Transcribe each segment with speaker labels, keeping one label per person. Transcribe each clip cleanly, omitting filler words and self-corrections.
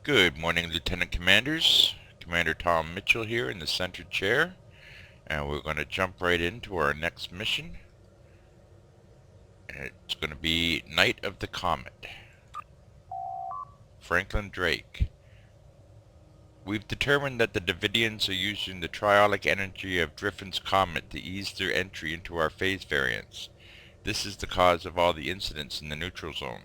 Speaker 1: Good morning, Lieutenant Commanders. Commander Tom Mitchell here in the center chair, and we're going to jump right into our next mission. And it's going to be Night of the Comet. Franklin Drake. We've determined that the Davidians are using the triolic energy of Driffin's comet to ease their entry into our phase variance. This is the cause of all the incidents in the neutral zone.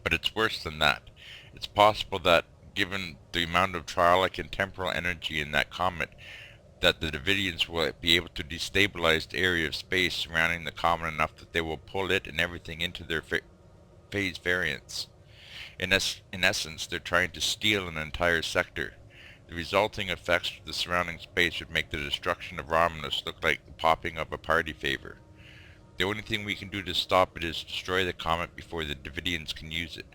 Speaker 1: But it's worse than that. It's possible that, given the amount of triolic and temporal energy in that comet, that the Davidians will be able to destabilize the area of space surrounding the comet enough that they will pull it and everything into their phase variance. In essence, they're trying to steal an entire sector. The resulting effects to the surrounding space would make the destruction of Romulus look like the popping of a party favor. The only thing we can do to stop it is destroy the comet before the Davidians can use it.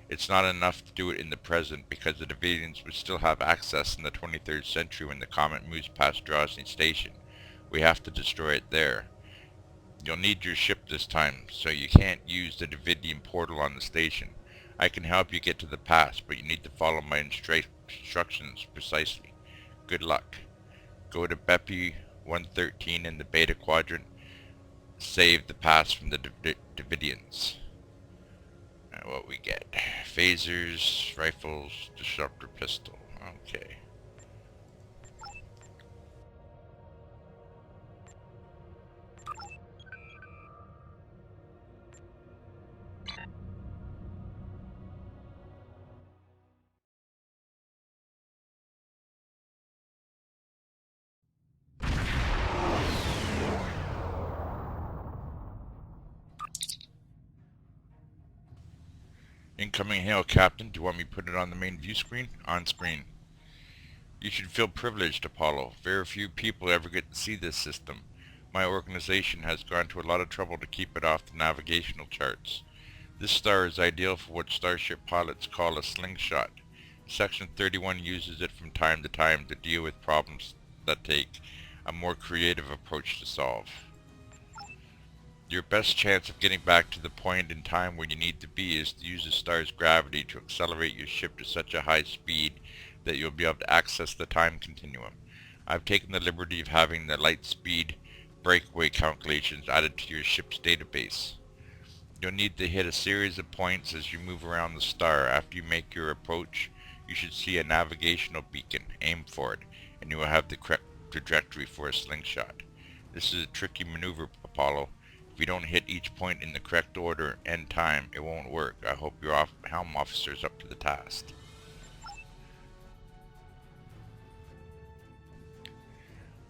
Speaker 1: It's not enough to do it in the present, because the Davidians would still have access in the 23rd century when the comet moves past Drosny Station. We have to destroy it there. You'll need your ship this time, so you can't use the Davidian portal on the station. I can help you get to the pass, but you need to follow my instructions precisely. Good luck. Go to Bepi 113 in the Beta Quadrant. Save the pass from the Davidians. What we get? Phasers, rifles, disruptor pistol. Okay. Incoming hail, Captain. Do you want me to put it on the main view screen? On screen. You should feel privileged, Apollo. Very few people ever get to see this system. My organization has gone to a lot of trouble to keep it off the navigational charts. This star is ideal for what starship pilots call a slingshot. Section 31 uses it from time to time to deal with problems that take a more creative approach to solve. Your best chance of getting back to the point in time where you need to be is to use the star's gravity to accelerate your ship to such a high speed that you'll be able to access the time continuum. I've taken the liberty of having the light speed breakaway calculations added to your ship's database. You'll need to hit a series of points as you move around the star. After you make your approach, you should see a navigational beacon. Aim for it, and you will have the correct trajectory for a slingshot. This is a tricky maneuver, Apollo. If you don't hit each point in the correct order and time, it won't work. I hope your helm officer is up to the task.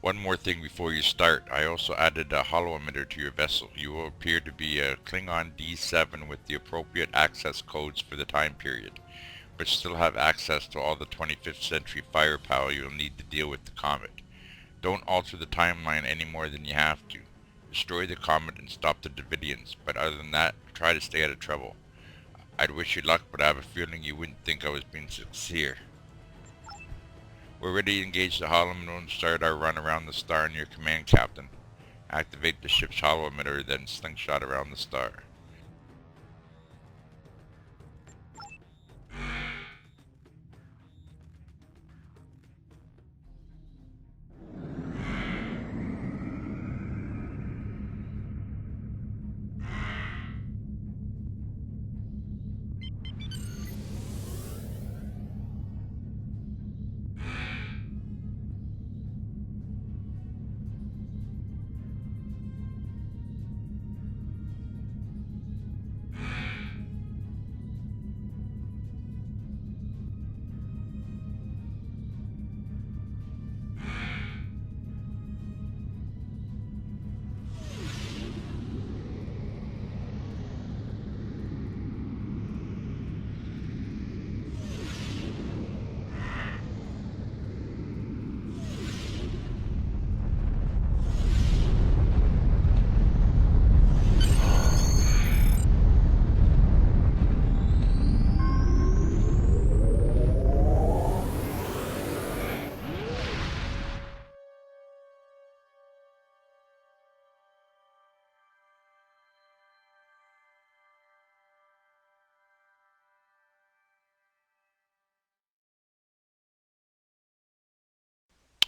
Speaker 1: One more thing before you start. I also added a holo emitter to your vessel. You will appear to be a Klingon D7 with the appropriate access codes for the time period, but still have access to all the 25th century firepower you'll need to deal with the comet. Don't alter the timeline any more than you have to. Destroy the comet and stop the Davidians, but other than that, try to stay out of trouble. I'd wish you luck, but I have a feeling you wouldn't think I was being sincere. We're ready to engage the holo emitter and start our run around the star in your command, Captain. Activate the ship's holo emitter, then slingshot around the star.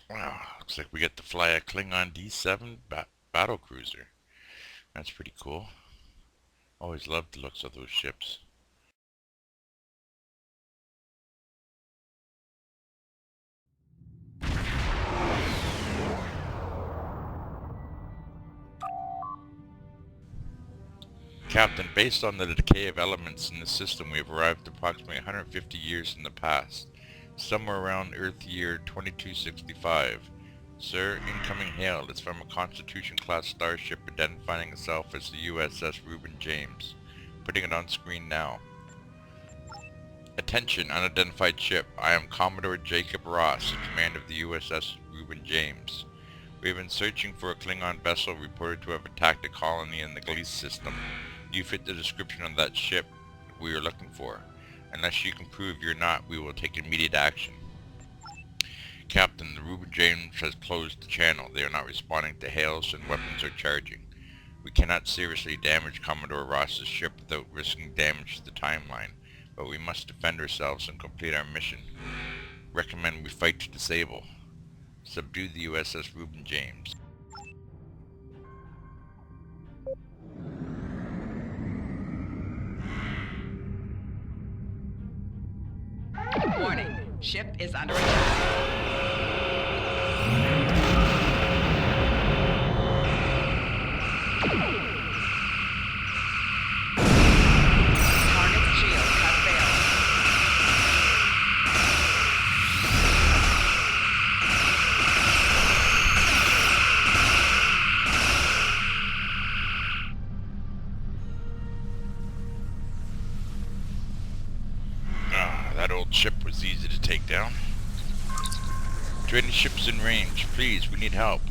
Speaker 1: Wow, looks like we get to fly a Klingon D7 battle cruiser. That's pretty cool. Always loved the looks of those ships. Captain, based on the decay of elements in the system, we have arrived approximately 150 years in the past, somewhere around Earth year 2265. Sir, incoming hail. It's from a Constitution-class starship identifying itself as the USS Reuben James. Putting it on screen now. Attention, unidentified ship. I am Commodore Jacob Ross, in command of the USS Reuben James. We have been searching for a Klingon vessel reported to have attacked a colony in the Gliese system. You fit the description of that ship we are looking for. Unless you can prove you're not, we will take immediate action. Captain, the Reuben James has closed the channel. They are not responding to hails and weapons are charging. We cannot seriously damage Commodore Ross's ship without risking damage to the timeline, but we must defend ourselves and complete our mission. Recommend we fight to disable. Subdue the USS Reuben James.
Speaker 2: Warning, ship is under attack. Target's shields have failed.
Speaker 1: That old ship was easy to take down. To any ships in range, please, we need help.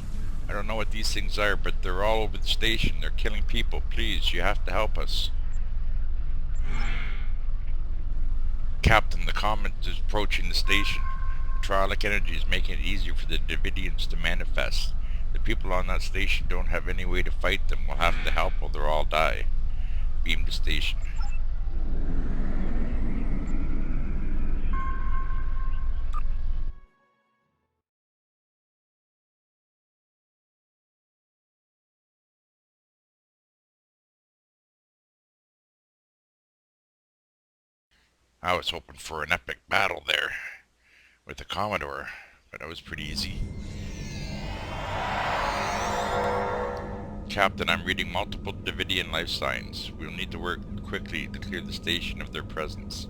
Speaker 1: I don't know what these things are, but they're all over the station. They're killing people. Please, you have to help us. Captain, the Comet is approaching the station. The trialic energy is making it easier for the Davidians to manifest. The people on that station don't have any way to fight them. We'll have to help or they'll all die. Beam to station. I was hoping for an epic battle there with the Commodore, but it was pretty easy. Captain, I'm reading multiple Davidian life signs. We'll need to work quickly to clear the station of their presence.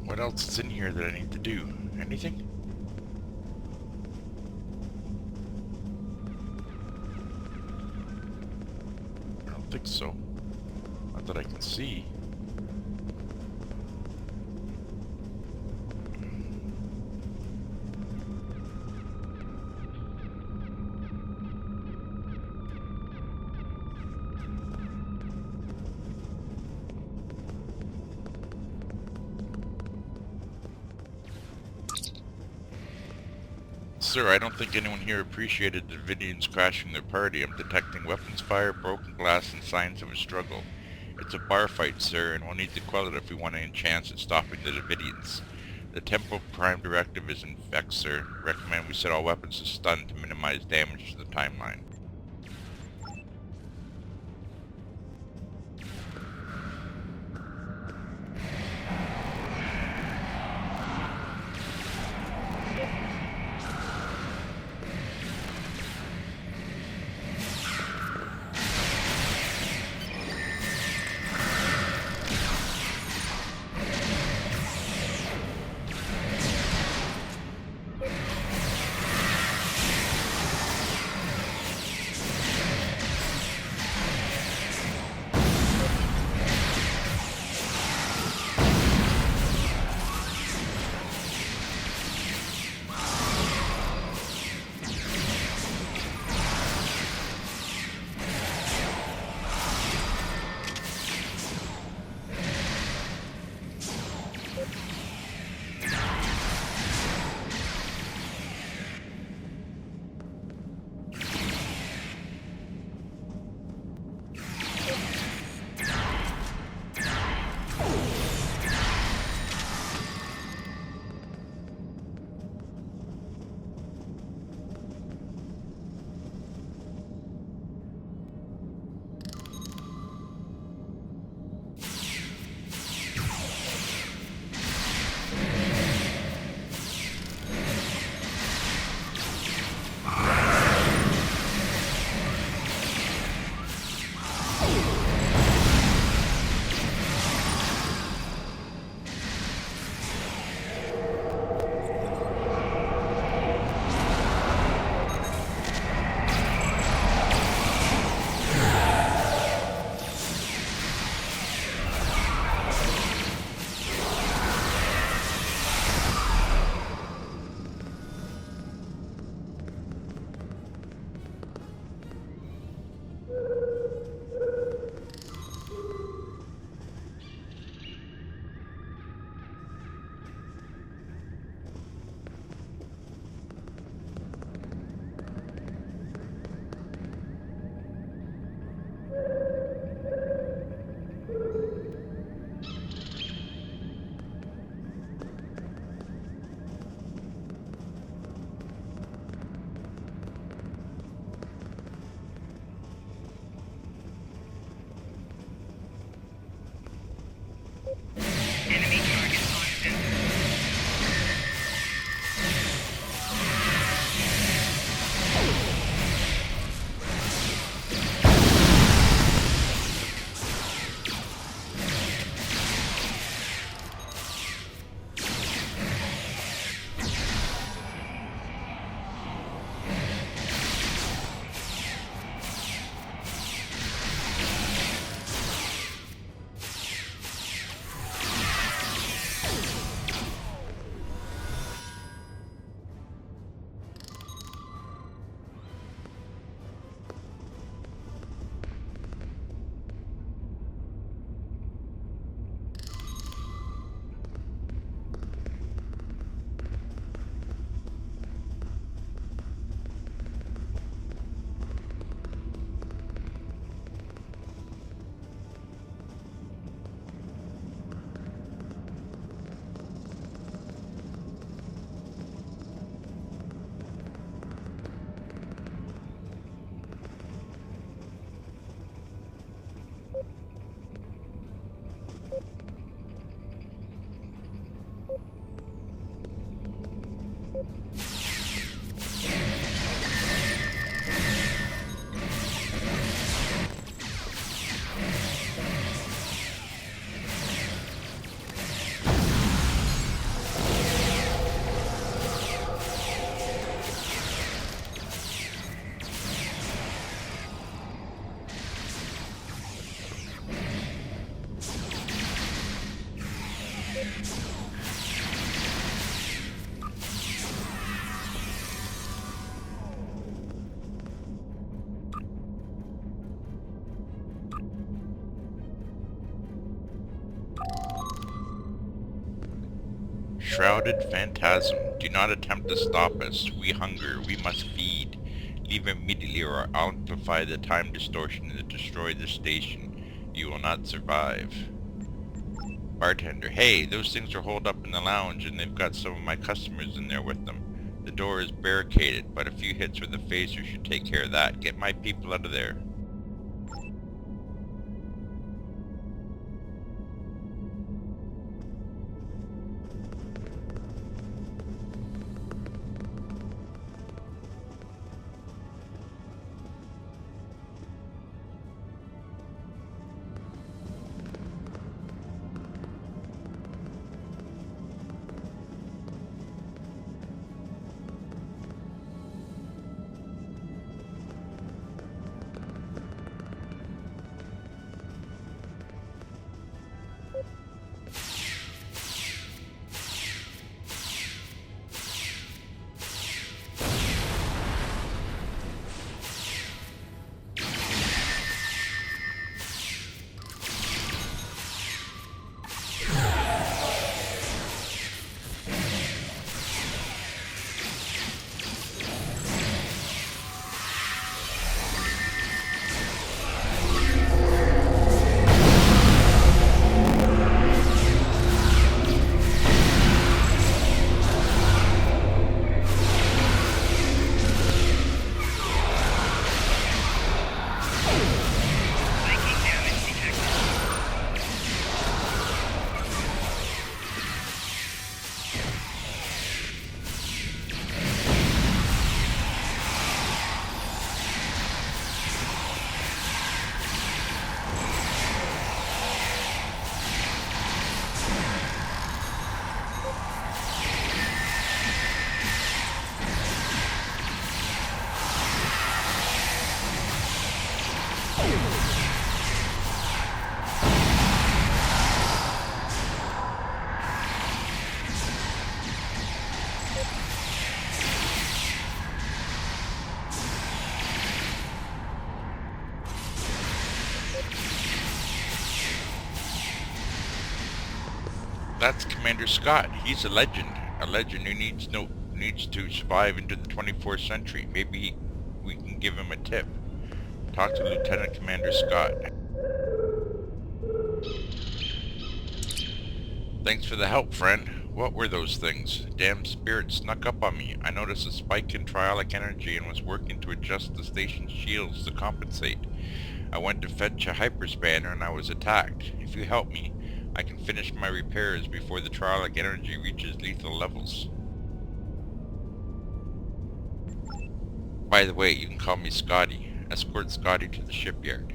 Speaker 1: What else is in here that I need to do? Anything? I don't think so. Not that I can see. Sir, I don't think anyone here appreciated the Davidians crashing their party. I'm detecting weapons fire, broken glass, and signs of a struggle. It's a bar fight, sir, and we'll need to quell it if we want any chance at stopping the Davidians. The Temporal Prime Directive is in effect, sir. Recommend we set all weapons to stun to minimize damage to the timeline. shrouded phantasm. Do not attempt to stop us. We hunger. We must feed. Leave immediately or I'll amplify the time distortion and destroy the station. You will not survive. Bartender. Hey, those things are holed up in the lounge and they've got some of my customers in there with them. The door is barricaded, but a few hits with a phaser should take care of that. Get my people out of there. That's Commander Scott. He's a legend who needs to survive into the 24th century. Maybe we can give him a tip. Talk to Lieutenant Commander Scott. Thanks for the help, friend. What were those things? Damn spirit snuck up on me. I noticed a spike in triolic energy and was working to adjust the station's shields to compensate. I went to fetch a hyperspanner and I was attacked. If you help me, I can finish my repairs before the triolic energy reaches lethal levels. By the way, you can call me Scotty. Escort Scotty to the shipyard.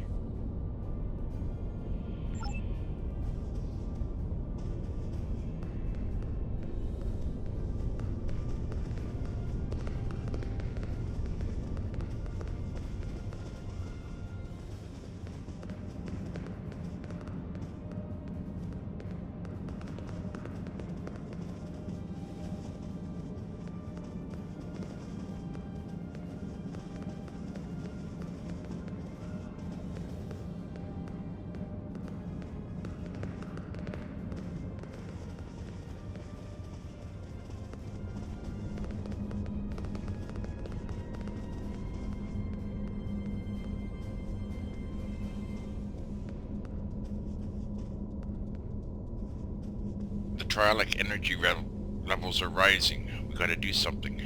Speaker 1: The triolic energy levels are rising. We gotta do something.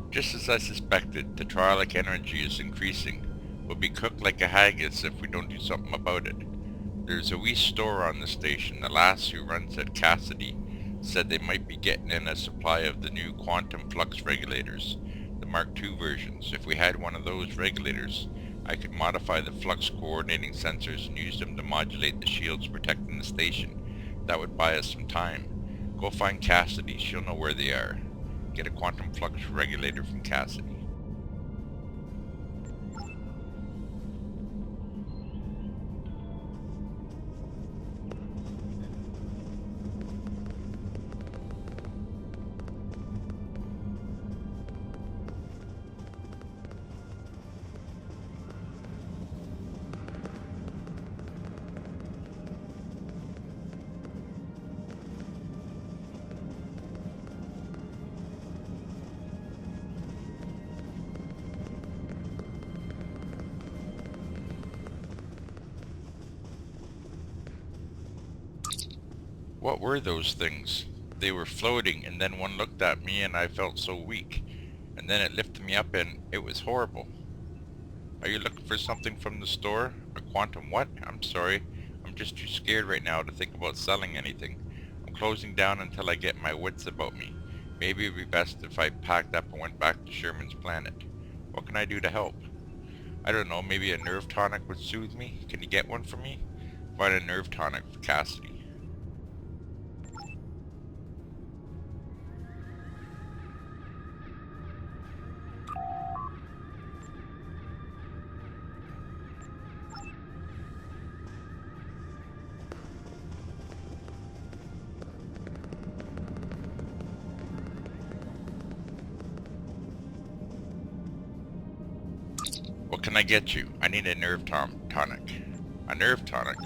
Speaker 1: Just as I suspected, the triolic energy is increasing. We'll be cooked like a haggis if we don't do something about it. There's a wee store on the station. The lass who runs it, Cassidy, said they might be getting in a supply of the new quantum flux regulators, the Mark II versions. If we had one of those regulators, I could modify the flux coordinating sensors and use them to modulate the shields protecting the station. That would buy us some time. Go find Cassidy, she'll know where they are. Get a quantum flux regulator from Cassidy. What were those things? They were floating, and then one looked at me and I felt so weak. And then it lifted me up and it was horrible. Are you looking for something from the store? A quantum what? I'm sorry. I'm just too scared right now to think about selling anything. I'm closing down until I get my wits about me. Maybe it would be best if I packed up and went back to Sherman's planet. What can I do to help? I don't know, maybe a nerve tonic would soothe me? Can you get one for me? Find a nerve tonic for Cassidy. What can I get you? I need a nerve tonic. A nerve tonic?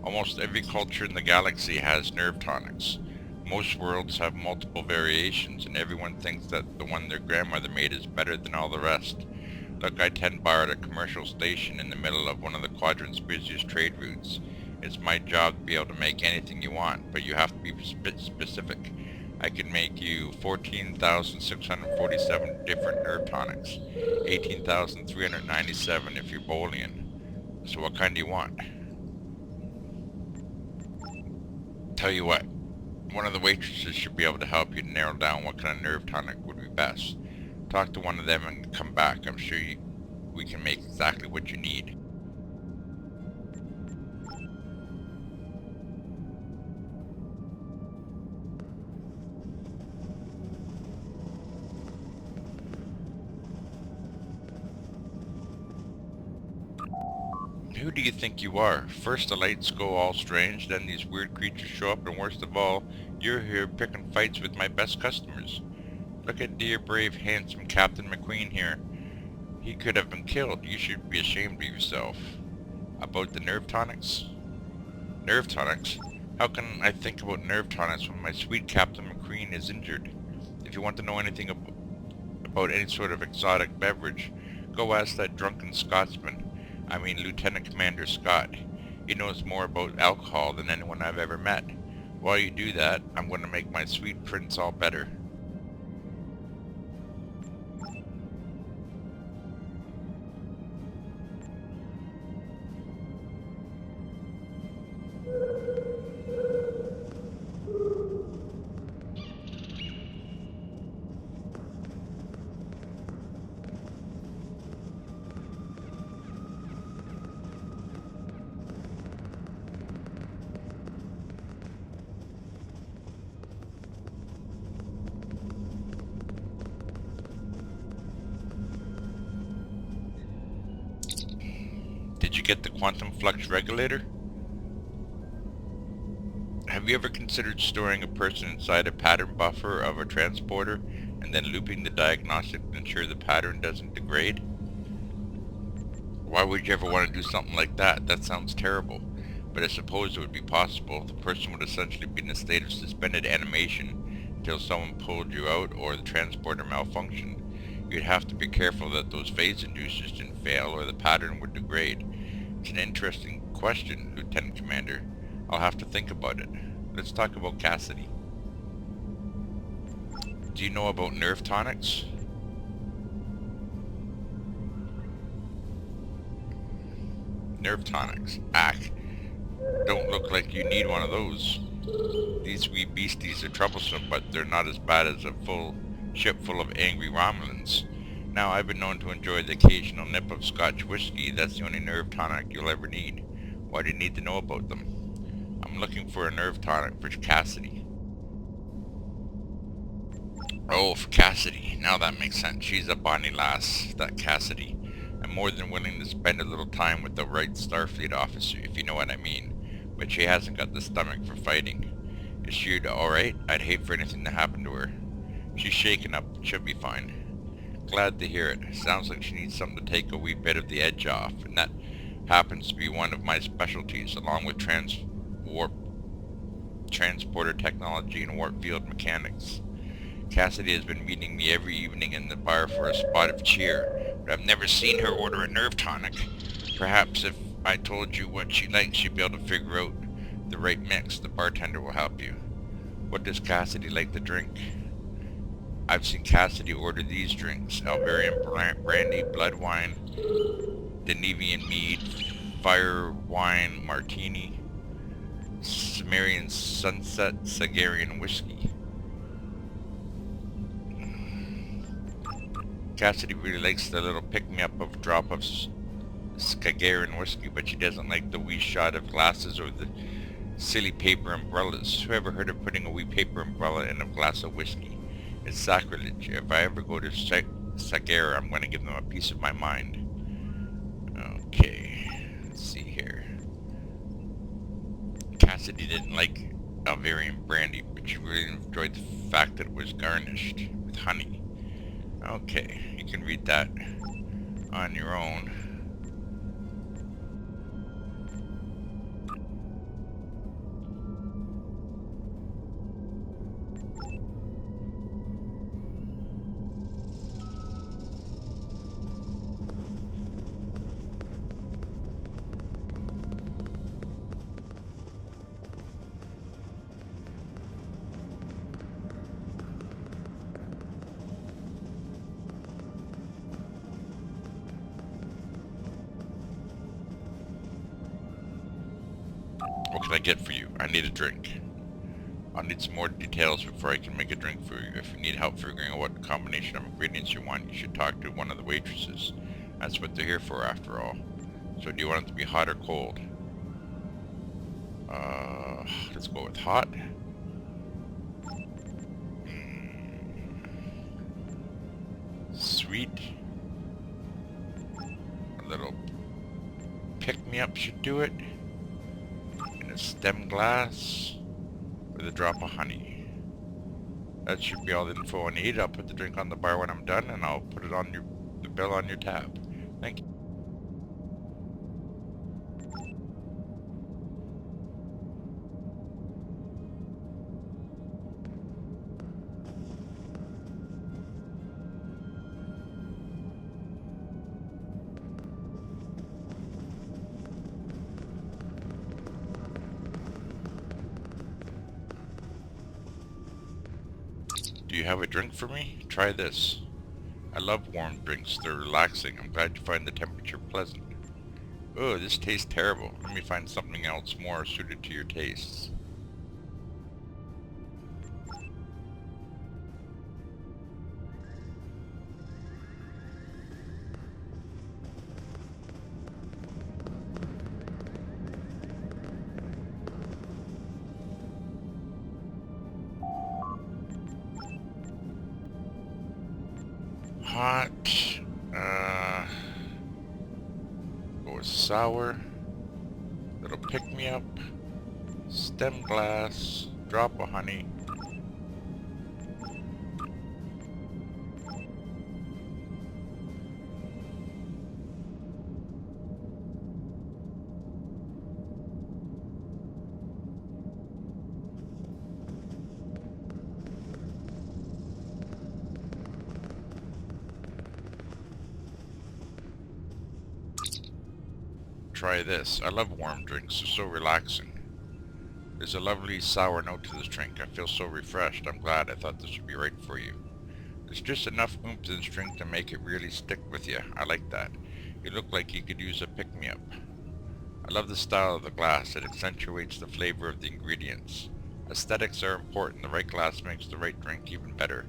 Speaker 1: Almost every culture in the galaxy has nerve tonics. Most worlds have multiple variations, and everyone thinks that the one their grandmother made is better than all the rest. Look, I tend bar at a commercial station in the middle of one of the quadrant's busiest trade routes. It's my job to be able to make anything you want, but you have to be specific. I can make you 14,647 different nerve tonics, 18,397 if you're Boolean. So what kind do you want? Tell you what, one of the waitresses should be able to help you narrow down what kind of nerve tonic would be best. Talk to one of them and come back. I'm sure we can make exactly what you need. Who do you think you are? First the lights go all strange, then these weird creatures show up, and worst of all, you're here picking fights with my best customers. Look at dear, brave, handsome Captain McQueen here. He could have been killed. You should be ashamed of yourself. About the nerve tonics? Nerve tonics? How can I think about nerve tonics when my sweet Captain McQueen is injured? If you want to know anything about any sort of exotic beverage, go ask that drunken Scotsman. I mean Lieutenant Commander Scott. He knows more about alcohol than anyone I've ever met. While you do that, I'm going to make my sweet prince all better. Did you get the quantum flux regulator? Have you ever considered storing a person inside a pattern buffer of a transporter and then looping the diagnostic to ensure the pattern doesn't degrade? Why would you ever want to do something like that? That sounds terrible. But I suppose it would be possible. The person would essentially be in a state of suspended animation until someone pulled you out or the transporter malfunctioned. You'd have to be careful that those phase inducers didn't fail or the pattern would degrade. It's an interesting question, Lieutenant Commander. I'll have to think about it. Let's talk about Cassidy. Do you know about nerve tonics? Nerve tonics. Ack. Don't look like you need one of those. These wee beasties are troublesome, but they're not as bad as a full ship full of angry Romulans. Now, I've been known to enjoy the occasional nip of Scotch whiskey. That's the only nerve tonic you'll ever need. Why do you need to know about them? I'm looking for a nerve tonic for Cassidy. Oh, for Cassidy. Now that makes sense. She's a bonny lass, that Cassidy. I'm more than willing to spend a little time with the right Starfleet officer, if you know what I mean. But she hasn't got the stomach for fighting. Is she alright? I'd hate for anything to happen to her. She's shaken up, but she'll be fine. Glad to hear it. Sounds like she needs something to take a wee bit of the edge off, and that happens to be one of my specialties, along with transporter technology and warp field mechanics. Cassidy has been meeting me every evening in the bar for a spot of cheer, but I've never seen her order a nerve tonic. Perhaps if I told you what she likes, you'd be able to figure out the right mix. The bartender will help you. What does Cassidy like to drink? I've seen Cassidy order these drinks: Alvarian brandy, blood wine, Denevian mead, fire wine martini, Sumerian sunset, Sagarian whiskey. Cassidy really likes the little pick-me-up of a drop of Sagarian whiskey, but she doesn't like the wee shot of glasses or the silly paper umbrellas. Who ever heard of putting a wee paper umbrella in a glass of whiskey? It's sacrilege. If I ever go to Sagara, I'm going to give them a piece of my mind. Okay, let's see here. Cassidy didn't like Alvarian brandy, but she really enjoyed the fact that it was garnished with honey. Okay, you can read that on your own. What can I get for you? I need a drink. I'll need some more details before I can make a drink for you. If you need help figuring out what combination of ingredients you want, you should talk to one of the waitresses. That's what they're here for, after all. So do you want it to be hot or cold? Let's go with hot. Sweet. A little pick-me-up should do it. In a stem glass with a drop of honey. That should be all the info I need. I'll put the drink on the bar when I'm done, and I'll put it on the bill on your tab. Thank you. Do you have a drink for me? Try this. I love warm drinks. They're relaxing. I'm glad you find the temperature pleasant. Oh, this tastes terrible. Let me find something else more suited to your tastes. Hot, go with sour, little pick-me-up, stem glass, drop of honey. Try this. I love warm drinks. They're so relaxing. There's a lovely sour note to this drink. I feel so refreshed. I'm glad. I thought this would be right for you. There's just enough oomph to this drink to make it really stick with you. I like that. You look like you could use a pick-me-up. I love the style of the glass. It accentuates the flavor of the ingredients. Aesthetics are important. The right glass makes the right drink even better.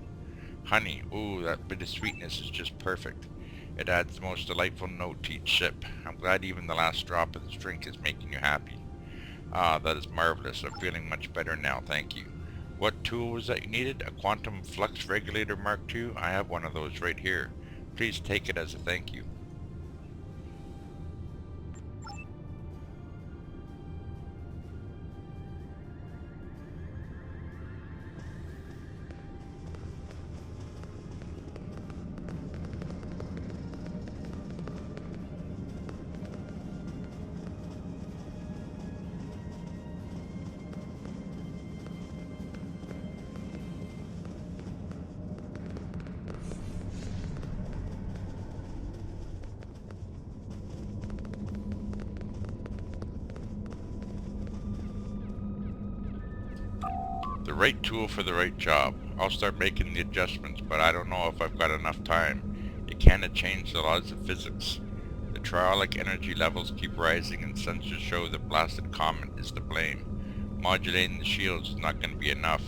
Speaker 1: Honey. Ooh, that bit of sweetness is just perfect. It adds the most delightful note to each sip. I'm glad even the last drop of this drink is making you happy. Ah, that is marvelous. I'm feeling much better now, thank you. What tool was that you needed? A quantum flux regulator Mark II? I have one of those right here. Please take it as a thank you. right tool for the right job. I'll start making the adjustments, but I don't know if I've got enough time. It can't change the laws of physics. The triolic energy levels keep rising and sensors show the blasted comet is to blame. Modulating the shields is not going to be enough.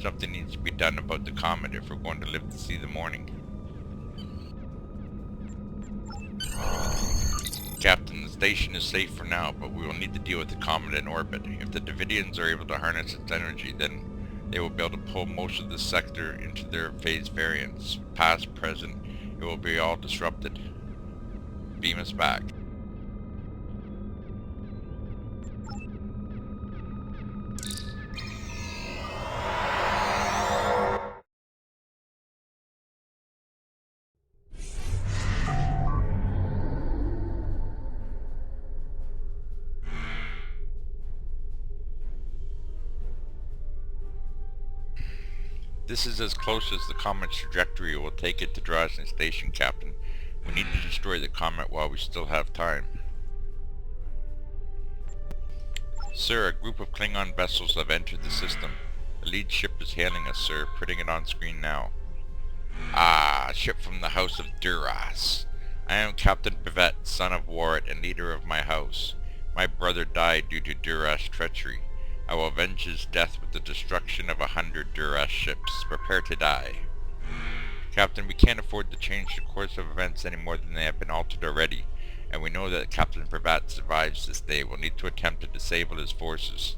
Speaker 1: Something needs to be done about the comet if we're going to live to see the morning. Captain, the station is safe for now, but we will need to deal with the comet in orbit. If the Davidians are able to harness its energy, then they will be able to pull most of the sector into their phase variants. Past, present, it will be all disrupted. Beam us back. This is as close as the comet's trajectory will take it to Dresden Station, Captain. We need to destroy the comet while we still have time. Sir, a group of Klingon vessels have entered the system. The lead ship is hailing us, sir, putting it on screen now. Ah, a ship from the House of Duras. I am Captain Pivet, son of Warret and leader of my house. My brother died due to Duras treachery. I will avenge his death with the destruction of 100 Duras ships. Prepare to die. Captain, we can't afford to change the course of events any more than they have been altered already, and we know that Captain Privat survives this day. We'll need to attempt to disable his forces.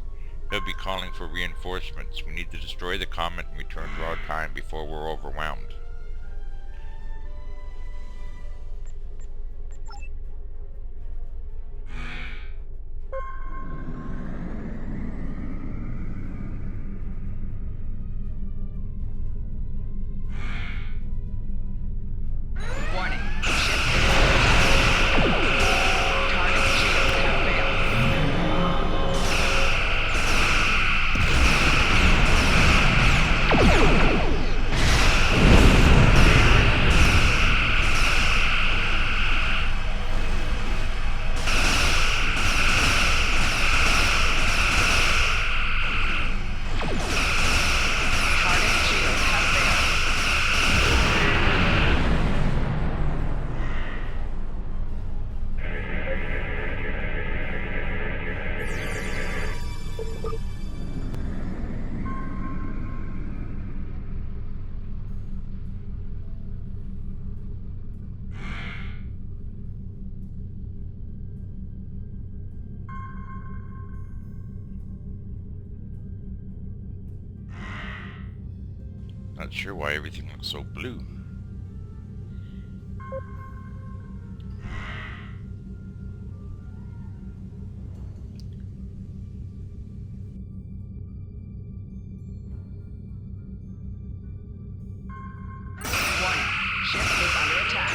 Speaker 1: He'll be calling for reinforcements. We need to destroy the comet and return to our time before we're overwhelmed.
Speaker 2: Warning. Ship is target shields have failed. Target shields have failed.
Speaker 1: Not sure why everything looks so blue.
Speaker 2: Warning. Ship is under attack.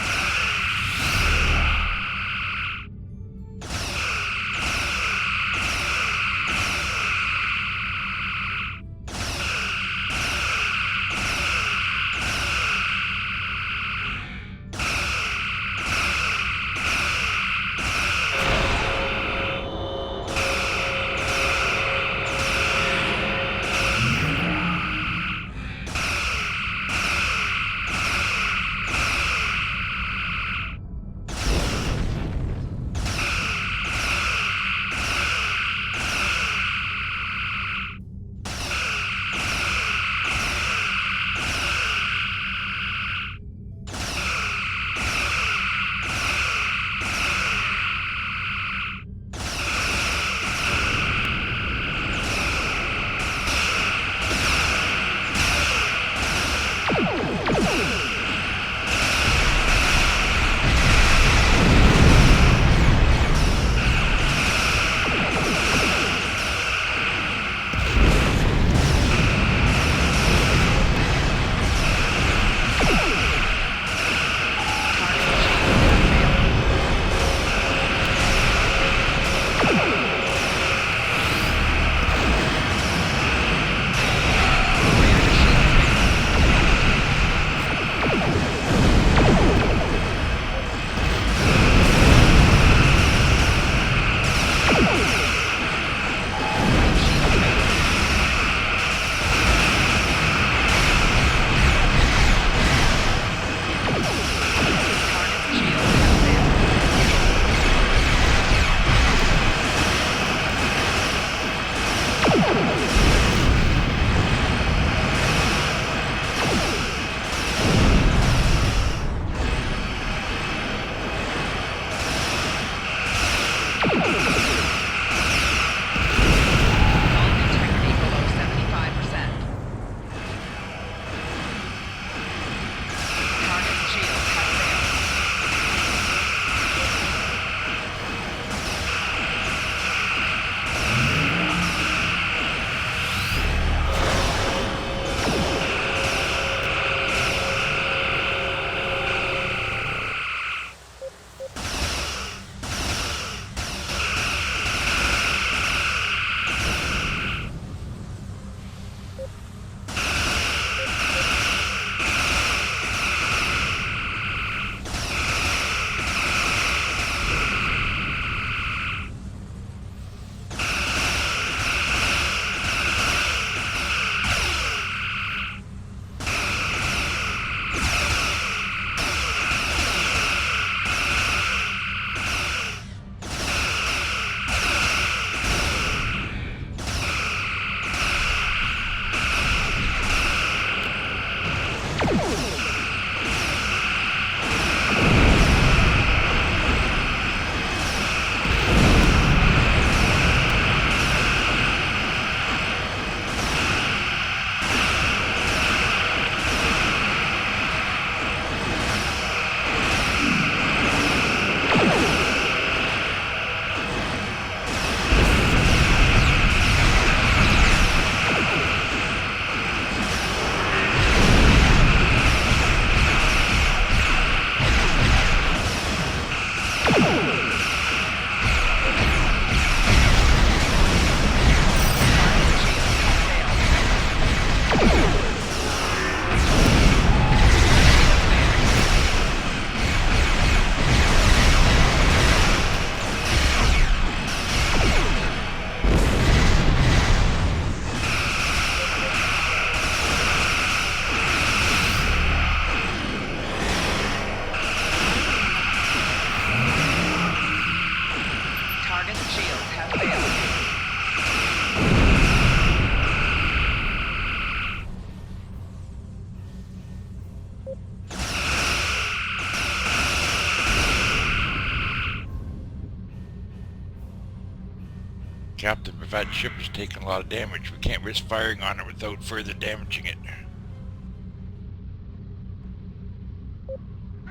Speaker 1: Captain, if that ship is taking a lot of damage, we can't risk firing on it without further damaging it.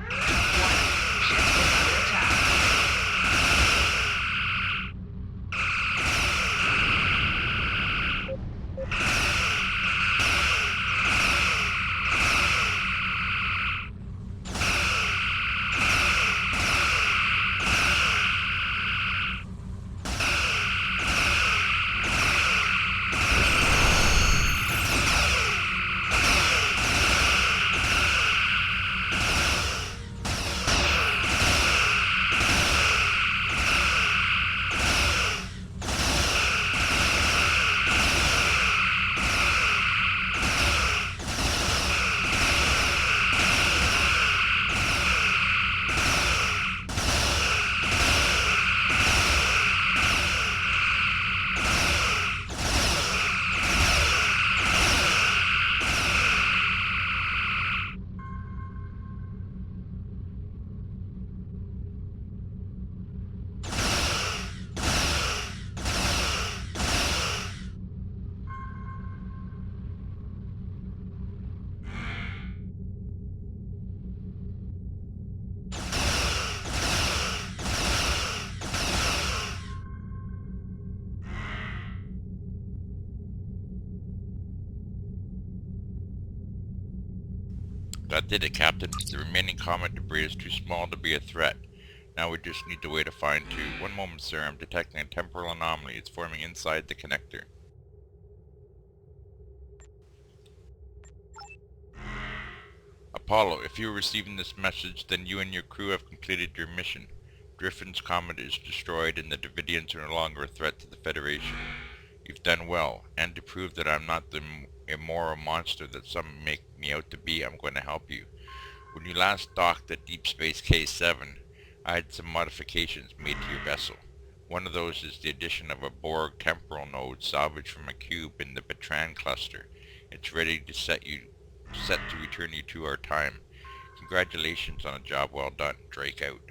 Speaker 2: Ship is under attack.
Speaker 1: That did it, Captain. The remaining Comet debris is too small to be a threat. Now we just need to wait to find two. One moment, sir. I'm detecting a temporal anomaly. It's forming inside the connector. Apollo, if you are receiving this message, then you and your crew have completed your mission. Griffin's Comet is destroyed and the Davidians are no longer a threat to the Federation. You've done well, and to prove that I'm not the immoral monster that some make me out to be, I'm going to help you. When you last docked at Deep Space K7, I had some modifications made to your vessel. One of those is the addition of a Borg temporal node salvaged from a cube in the Bertrand cluster. It's ready to set to return you to our time. Congratulations on a job well done. Drake out.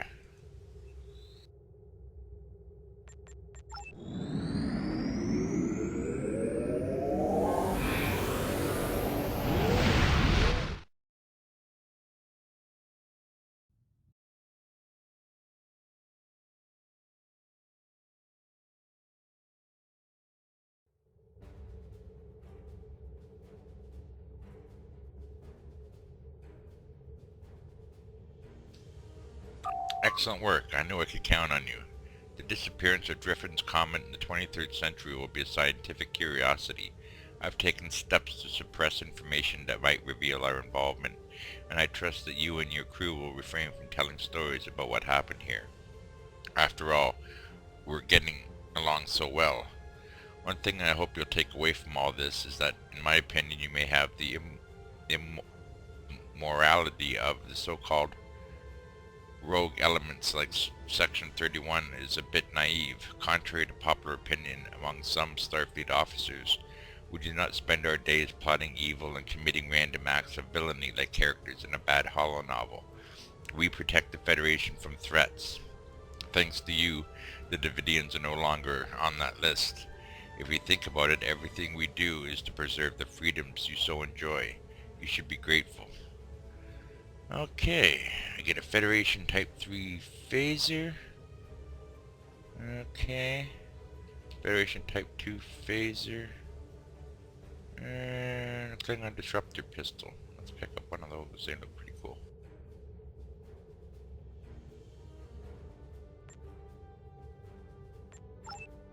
Speaker 1: Excellent work. I knew I could count on you. The disappearance of Griffin's Comet in the 23rd century will be a scientific curiosity. I've taken steps to suppress information that might reveal our involvement, and I trust that you and your crew will refrain from telling stories about what happened here. After all, we're getting along so well. One thing I hope you'll take away from all this is that, in my opinion, you may have the immorality of the so-called rogue elements like Section 31 is a bit naive. Contrary to popular opinion among some Starfleet officers, we do not spend our days plotting evil and committing random acts of villainy like characters in a bad holo novel. We protect the Federation from threats. Thanks to you, the Davidians are no longer on that list. If you think about it, everything we do is to preserve the freedoms you so enjoy. You should be grateful. Okay, I get a Federation Type 3 phaser. Okay. Federation Type 2 phaser. And a Klingon disruptor pistol. Let's pick up one of those. They look pretty cool.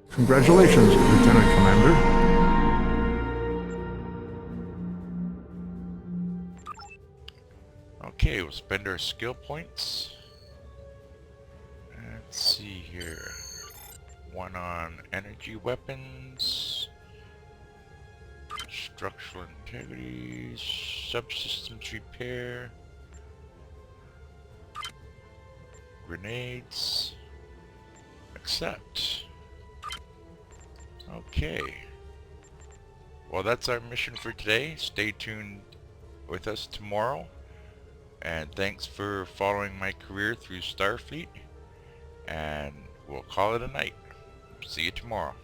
Speaker 3: Congratulations, Lieutenant Commander.
Speaker 1: Okay, we'll spend our skill points. Let's see here. One on energy weapons, structural integrity, subsystems repair, grenades, accept. Okay. Well, that's our mission for today. Stay tuned with us tomorrow. And thanks for following my career through Starfleet. And we'll call it a night. See you tomorrow.